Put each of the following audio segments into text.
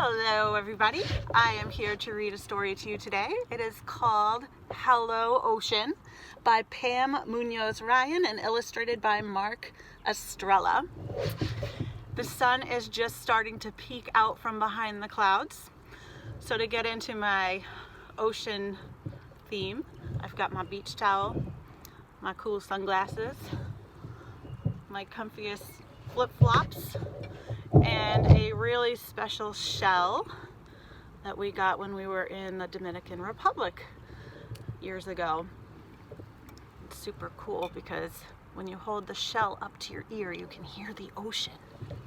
Hello everybody, I am here to read a story to you today. It is called Hello Ocean by Pam Munoz Ryan and illustrated by Mark Estrella. The sun is just starting to peek out from behind the clouds. So to get into my ocean theme, I've got my beach towel, my cool sunglasses, my comfiest flip-flops, and a really special shell that we got when we were in the Dominican Republic years ago. It's super cool because when you hold the shell up to your ear, you can hear the ocean.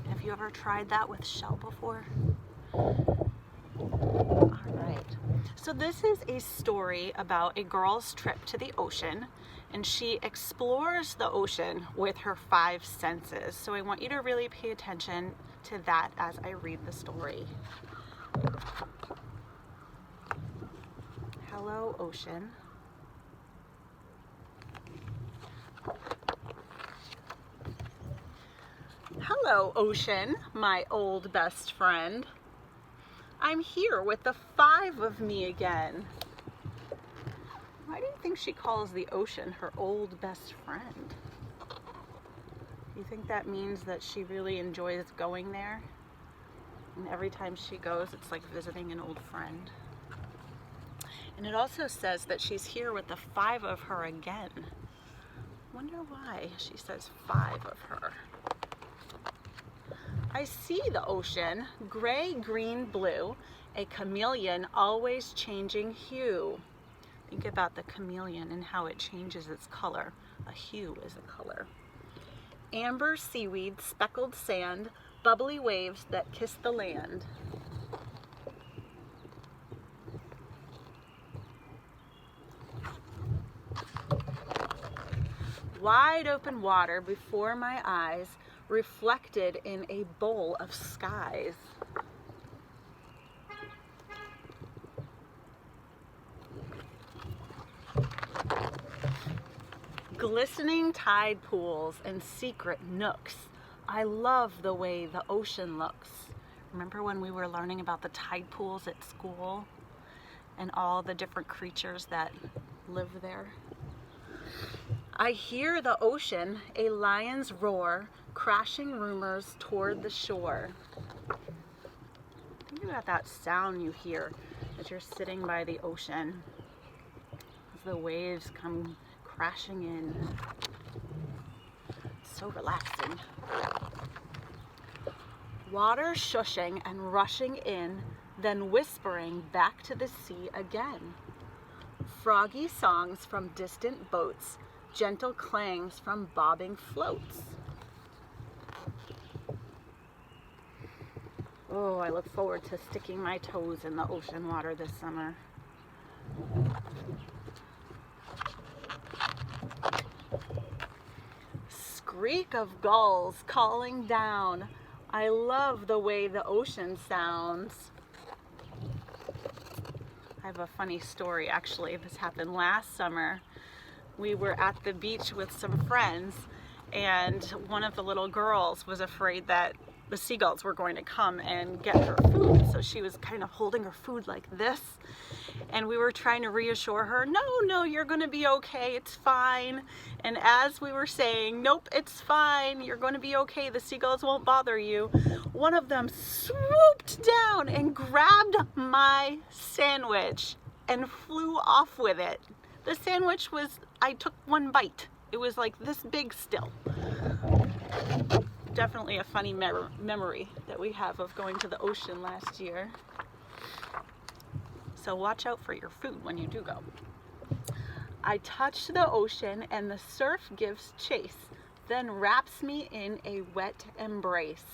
Have you ever tried that with shell before? All right. So this is a story about a girl's trip to the ocean, and she explores the ocean with her 5 senses. So I want you to really pay attention to that as I read the story. Hello, ocean. Hello, ocean, my old best friend. I'm here with the 5 of me again. Why do you think she calls the ocean her old best friend? Do you think that means that she really enjoys going there? And every time she goes, it's like visiting an old friend. And it also says that she's here with the 5 of her again. Wonder why she says 5 of her. I see the ocean, gray, green, blue, a chameleon always changing hue. Think about the chameleon and how it changes its color. A hue is a color. Amber seaweed, speckled sand, bubbly waves that kiss the land. Wide open water before my eyes, reflected in a bowl of skies. Glistening tide pools and secret nooks. I love the way the ocean looks. Remember when we were learning about the tide pools at school and all the different creatures that live there? I hear the ocean, a lion's roar, crashing rumors toward the shore. Think about that sound you hear as you're sitting by the ocean, as the waves come crashing in. It's so relaxing. Water shushing and rushing in, then whispering back to the sea again. Froggy songs from distant boats, gentle clangs from bobbing floats. Oh, I look forward to sticking my toes in the ocean water this summer. Skreek of gulls calling down. I love the way the ocean sounds. I have a funny story actually. This happened last summer. We were at the beach with some friends, and one of the little girls was afraid that the seagulls were going to come and get her food. So she was kind of holding her food like this, and we were trying to reassure her, no, you're going to be okay, it's fine. And as we were saying, nope, it's fine, you're going to be okay, the seagulls won't bother you, one of them swooped down and grabbed my sandwich and flew off with it. The sandwich was, I took one bite. It was like this big still. Definitely a funny memory that we have of going to the ocean last year. So watch out for your food when you do go. I touch the ocean and the surf gives chase, then wraps me in a wet embrace.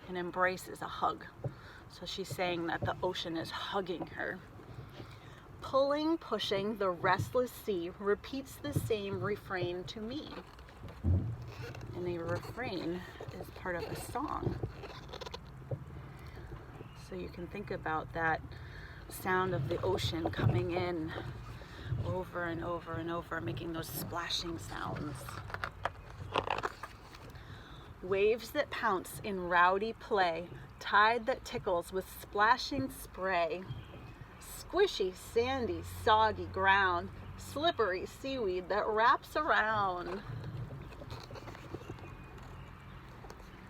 An embrace is a hug. So she's saying that the ocean is hugging her. Pulling, pushing, the restless sea repeats the same refrain to me. And the refrain is part of a song. So you can think about that sound of the ocean coming in over and over and over, making those splashing sounds. Waves that pounce in rowdy play, tide that tickles with splashing spray, squishy, sandy, soggy ground, slippery seaweed that wraps around.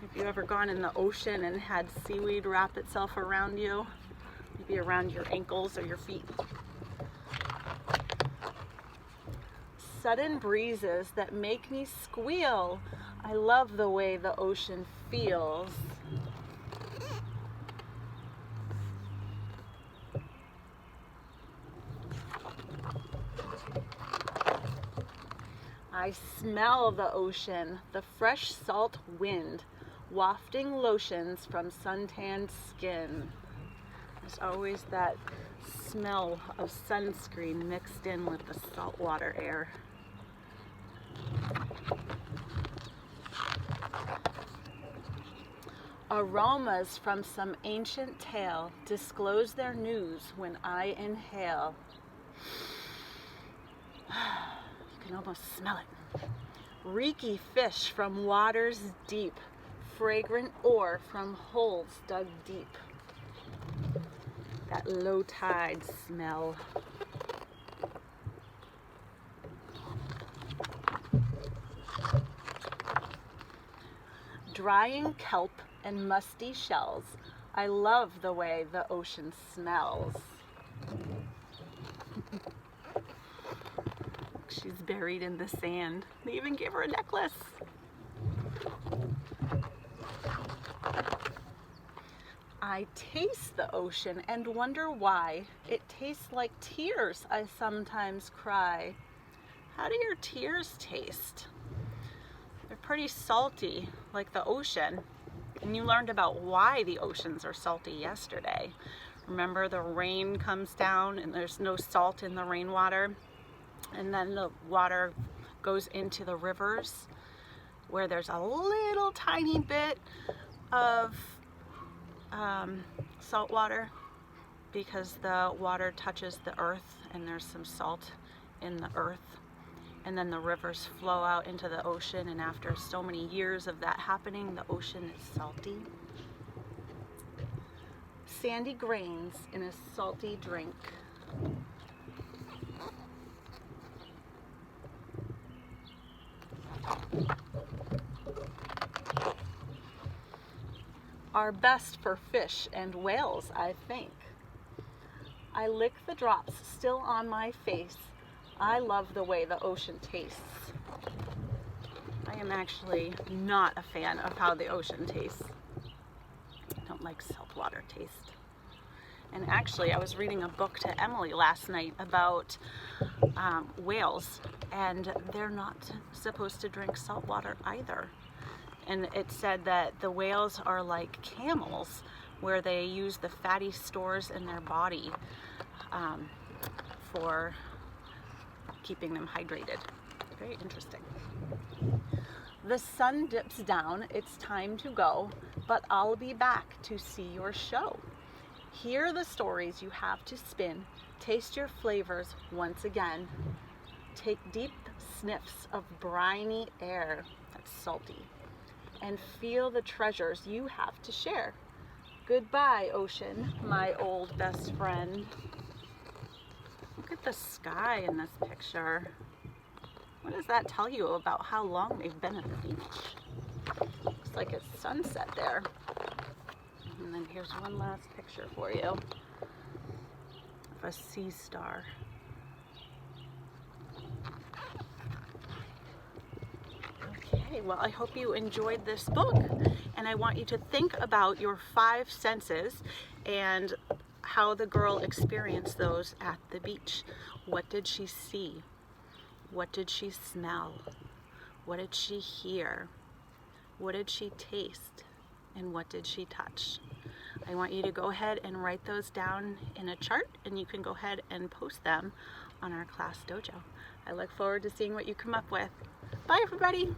Have you ever gone in the ocean and had seaweed wrap itself around you? Maybe around your ankles or your feet. Sudden breezes that make me squeal. I love the way the ocean feels. I smell the ocean, the fresh salt wind, wafting lotions from suntanned skin. There's always that smell of sunscreen mixed in with the saltwater air. Aromas from some ancient tale disclose their news when I inhale. You can almost smell it. Reeky fish from waters deep, fragrant ore from holes dug deep. That low tide smell. Drying kelp and musty shells. I love the way the ocean smells. She's buried in the sand. They even gave her a necklace. I taste the ocean and wonder why. It tastes like tears, I sometimes cry. How do your tears taste? They're pretty salty, like the ocean. And you learned about why the oceans are salty yesterday. Remember, the rain comes down and there's no salt in the rainwater. And then the water goes into the rivers where there's a little tiny bit of salt water because the water touches the earth and there's some salt in the earth. And then the rivers flow out into the ocean, and after so many years of that happening, the ocean is salty. Sandy grains in a salty drink. Are best for fish and whales, I think. I lick the drops still on my face. I love the way the ocean tastes. I am actually not a fan of how the ocean tastes. I don't like saltwater taste. And actually, I was reading a book to Emily last night about whales, and they're not supposed to drink salt water either. And it said that the whales are like camels, where they use the fatty stores in their body for keeping them hydrated. Very interesting. The sun dips down, it's time to go, but I'll be back to see your show. Hear the stories you have to spin, taste your flavors once again. Take deep sniffs of briny air, that's salty, and feel the treasures you have to share. Goodbye, ocean, my old best friend. Look at the sky in this picture. What does that tell you about how long they've been at the beach? Looks like it's sunset there. And then here's one last picture for you of a sea star. Okay, well, I hope you enjoyed this book, and I want you to think about your 5 senses and how the girl experienced those at the beach. What did she see? What did she smell? What did she hear? What did she taste? And what did she touch? I want you to go ahead and write those down in a chart, and you can go ahead and post them on our class dojo. I look forward to seeing what you come up with. Bye, everybody.